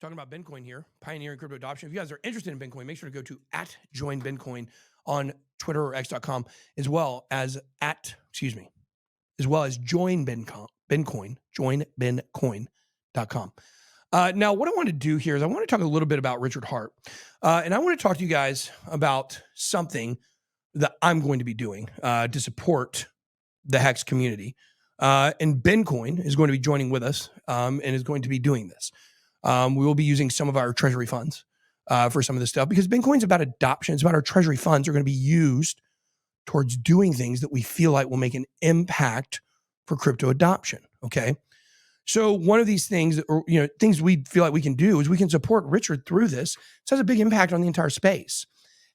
Talking about Bitcoin here, pioneering crypto adoption. If you guys are interested in Bitcoin, make sure to go to @joinbitcoin on Twitter or X.com, as well as joinbitcoin.com. Now, what I want to do here is I want to talk a little bit about Richard Hart. And I want to talk to you guys about something that I'm going to be doing to support the Hex community. And Bitcoin is going to be joining with us and is going to be doing this. We will be using some of our treasury funds for some of this stuff because Bitcoin's about adoption. It's about our treasury funds are going to be used towards doing things that we feel like will make an impact for crypto adoption. Okay. So one of these things, or things we feel like we can do is we can support Richard through this. This has a big impact on the entire space.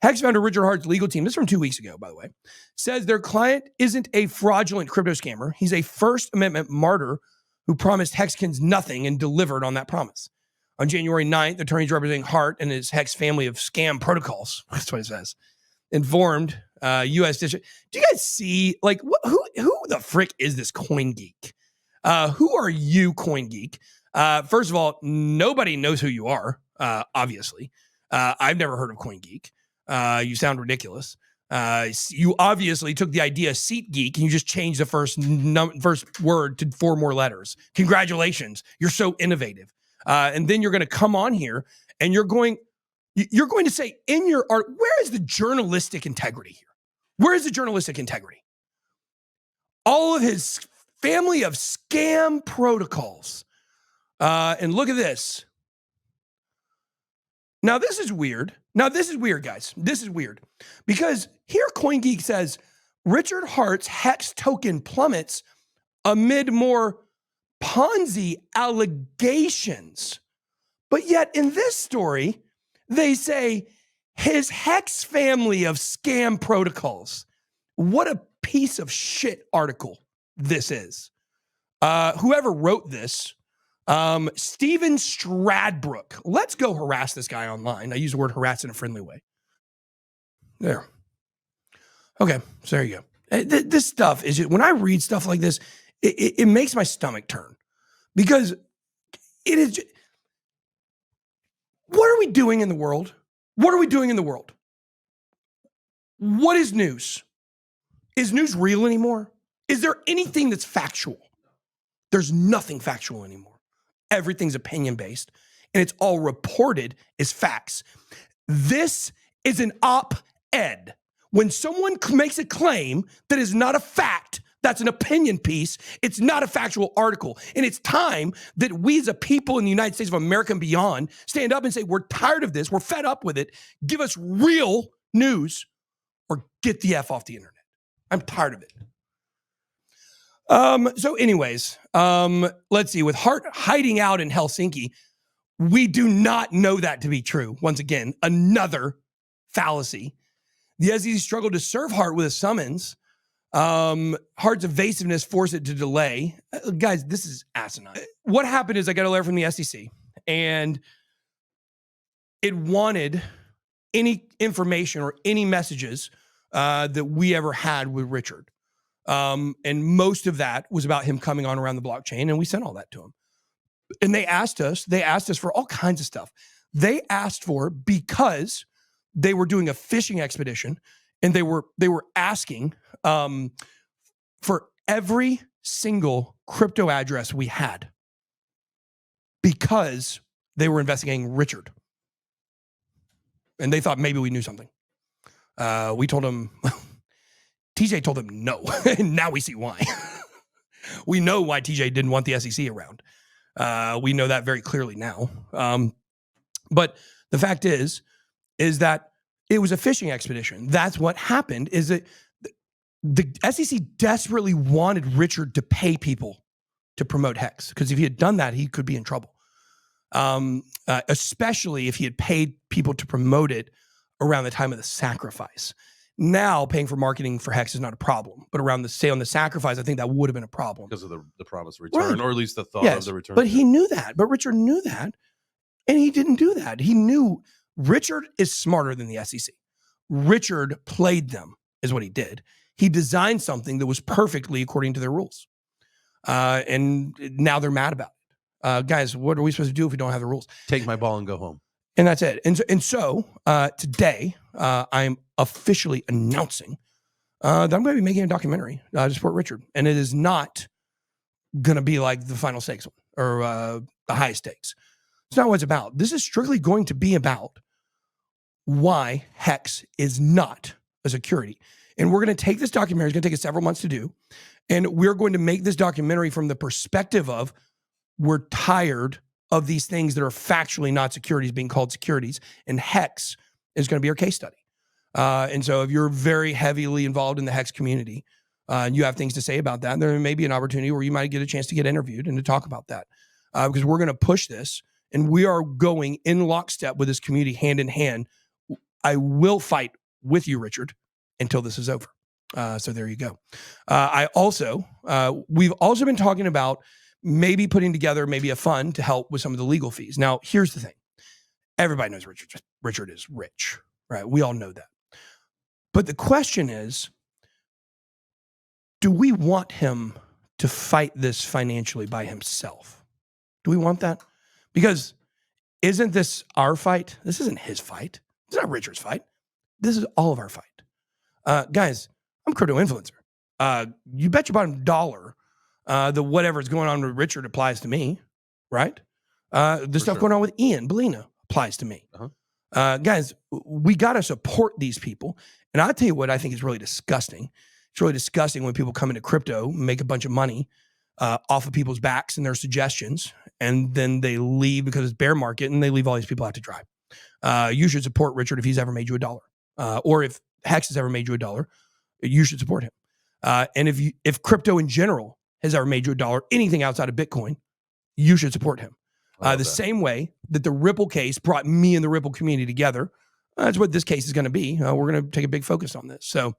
Hex founder Richard Hart's legal team, this is from 2 weeks ago, by the way, says their client isn't a fraudulent crypto scammer. He's a First Amendment martyr who promised Hexkins nothing and delivered on that promise. On January 9th, attorneys representing Hart and his Hex family of scam protocols, that's what it says, informed U.S. District. Do you guys see, like, who the frick is this CoinGeek? Who are you, CoinGeek? First of all, nobody knows who you are, obviously. I've never heard of CoinGeek. You sound ridiculous. You obviously took the idea SeatGeek and you just changed the first word to 4 more letters. Congratulations. You're so innovative. And then you're going to come on here and you're going to say in your art, where is the journalistic integrity here? Where is the journalistic integrity? All of his family of scam protocols. And look at this. Now, this is weird. Guys. This is weird. Because here CoinGeek says, Richard Hart's Hex token plummets amid more Ponzi allegations. But yet in this story, they say his Hex family of scam protocols. What a piece of shit article this is. Whoever wrote this, Steven Stradbrook. Let's go harass this guy online. I use the word harass in a friendly way. There. Okay, so there you go. This stuff is just, when I read stuff like this, it makes my stomach turn because it is. Just, what are we doing in the world? What are we doing in the world? What is news? Is news real anymore? Is there anything that's factual? There's nothing factual anymore. Everything's opinion-based, and it's all reported as facts. This is an op-ed. When someone makes a claim that is not a fact, that's an opinion piece, it's not a factual article. And it's time that we as a people in the United States of America and beyond stand up and say, we're tired of this, we're fed up with it, give us real news or get the F off the internet. I'm tired of it. So anyways, let's see. With Hart hiding out in Helsinki, we do not know that to be true. Once again, another fallacy. The SEC struggled to serve Hart with a summons. Hart's evasiveness forced it to delay. Guys, this is asinine. What happened is I got a letter from the SEC, and it wanted any information or any messages that we ever had with Richard. And most of that was about him coming on around the blockchain, and we sent all that to him. And they asked us for all kinds of stuff. They asked for, because they were doing a fishing expedition, and they were asking for every single crypto address we had because they were investigating Richard. And they thought maybe we knew something. We told them, TJ told them no. And now we see why. We know why TJ didn't want the SEC around. We know that very clearly now. But the fact is that it was a fishing expedition. That's what happened, is that the SEC desperately wanted Richard to pay people to promote Hex, because if he had done that, he could be in trouble. Especially if he had paid people to promote it around the time of the sacrifice. Now, paying for marketing for Hex is not a problem, but around the sale and the sacrifice, I think that would have been a problem. Because of the promised return, or at least the thought of the return. But he knew that. But Richard knew that, and he didn't do that. He knew Richard is smarter than the SEC. Richard played them, is what he did. He designed something that was perfectly according to their rules. And now they're mad about Guys, what are we supposed to do if we don't have the rules? Take my ball and go home. And that's it. And so today, I'm officially announcing that I'm going to be making a documentary to support Richard. And it is not going to be like the final stakes one or the high stakes. It's not what it's about. This is strictly going to be about why Hex is not a security. And we're going to take this documentary. It's going to take us several months to do. And we're going to make this documentary from the perspective of we're tired of these things that are factually not securities being called securities. And Hex is going to be our case study. And so if you're very heavily involved in the Hex community and you have things to say about that, there may be an opportunity where you might get a chance to get interviewed and to talk about that. Because we're going to push this and we are going in lockstep with this community hand in hand. I will fight with you, Richard, until this is over. So there you go. We've also been talking about maybe putting together maybe a fund to help with some of the legal fees. Now, here's the thing. Everybody knows Richard is rich, right? We all know that. But the question is, do we want him to fight this financially by himself? Do we want that? Because isn't this our fight? This isn't his fight. It's not Richard's fight. This is all of our fight. Guys, I'm a crypto influencer. You bet your bottom dollar that whatever's going on with Richard applies to me, right? The stuff going on with Ian Bellina applies to me. Guys, we got to support these people. And I'll tell you what I think is really disgusting. It's really disgusting when people come into crypto, make a bunch of money off of people's backs and their suggestions, and then they leave because it's bear market and they leave all these people out to dry. You should support Richard if he's ever made you $1. Or if Hex has ever made you $1, you should support him. And if crypto in general has ever made you $1, anything outside of Bitcoin, you should support him. The same way that the Ripple case brought me and the Ripple community together. That's what this case is going to be. We're going to take a big focus on this. So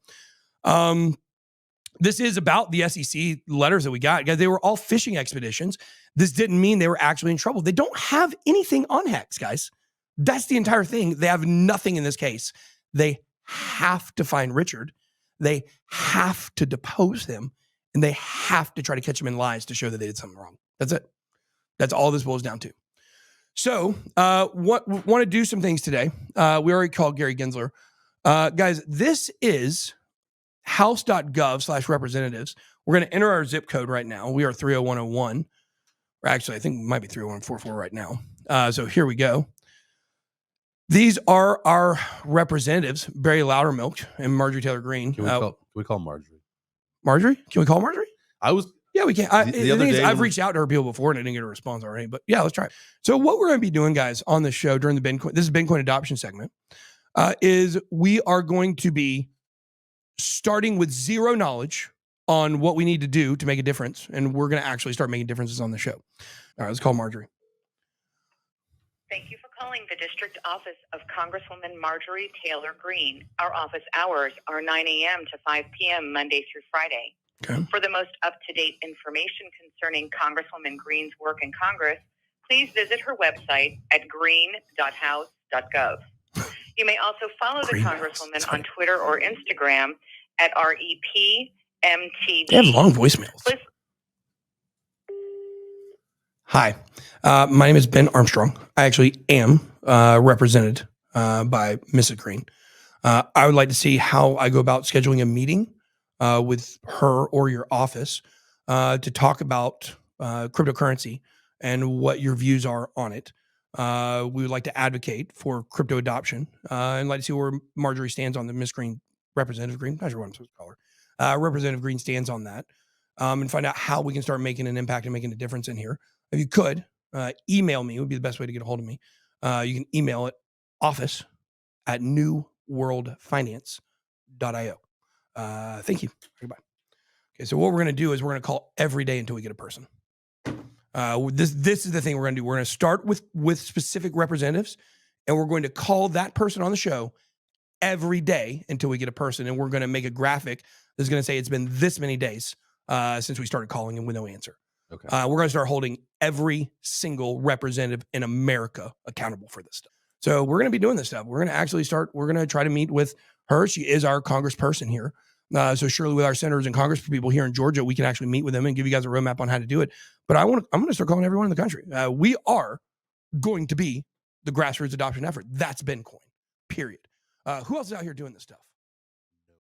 this is about the SEC letters that we got. Guys, they were all fishing expeditions. This didn't mean they were actually in trouble. They don't have anything on Hex, guys. That's the entire thing. They have nothing in this case. They have to find Richard. They have to depose him. And they have to try to catch him in lies to show that they did something wrong. That's it. That's all this boils down to. So, want to do some things today. We already called Gary Gensler. Guys, this is house.gov/representatives. We're going to enter our zip code right now. We are 30101. Or actually, I think it might be 30144 right now. So here we go. These are our representatives, Barry Loudermilk and Marjorie Taylor Greene. Can we call Marjorie? Marjorie? Can we call Marjorie? Yeah, we can. The other day, I've reached out to her people before and I didn't get a response already, but yeah, let's try it. So what we're going to be doing, guys, on the show during this is Bitcoin adoption segment, is we are going to be starting with zero knowledge on what we need to do to make a difference. And we're going to actually start making differences on the show. All right, let's call Marjorie. Thank you for calling the district office of Congresswoman Marjorie Taylor Greene. Our office hours are 9 a.m. to 5 p.m. Monday through Friday. Okay. For the most up-to-date information concerning Congresswoman Greene's work in Congress, please visit her website at green.house.gov. You may also follow the Congresswoman on Twitter or Instagram at REPMTG. They have long voicemails. Hi, my name is Ben Armstrong. I actually am represented by Mrs. Greene. I would like to see how I go about scheduling a meeting with her or your office to talk about cryptocurrency and what your views are on it. We would like to advocate for crypto adoption and like to see where Marjorie stands on the Miss Greene, Representative Greene, not sure what I'm supposed to call her, Representative Greene stands on that, and find out how we can start making an impact and making a difference in here. If you could, email me would be the best way to get a hold of me. You can email it office@newworldfinance.io. Thank you. Goodbye. Okay, so what we're going to do is we're going to call every day until we get a person. This is the thing we're going to do. We're going to start with specific representatives, and we're going to call that person on the show every day until we get a person. And we're going to make a graphic that's going to say it's been this many days since we started calling and with no answer. Okay. We're going to start holding every single representative in America accountable for this stuff. So we're going to be doing this stuff. We're going to actually we're going to try to meet with her. She is our congressperson here. So surely with our senators and Congress people here in Georgia, we can actually meet with them and give you guys a roadmap on how to do it. But I'm going to start calling everyone in the country. We are going to be the grassroots adoption effort. That's Bencoin, period. Who else is out here doing this stuff?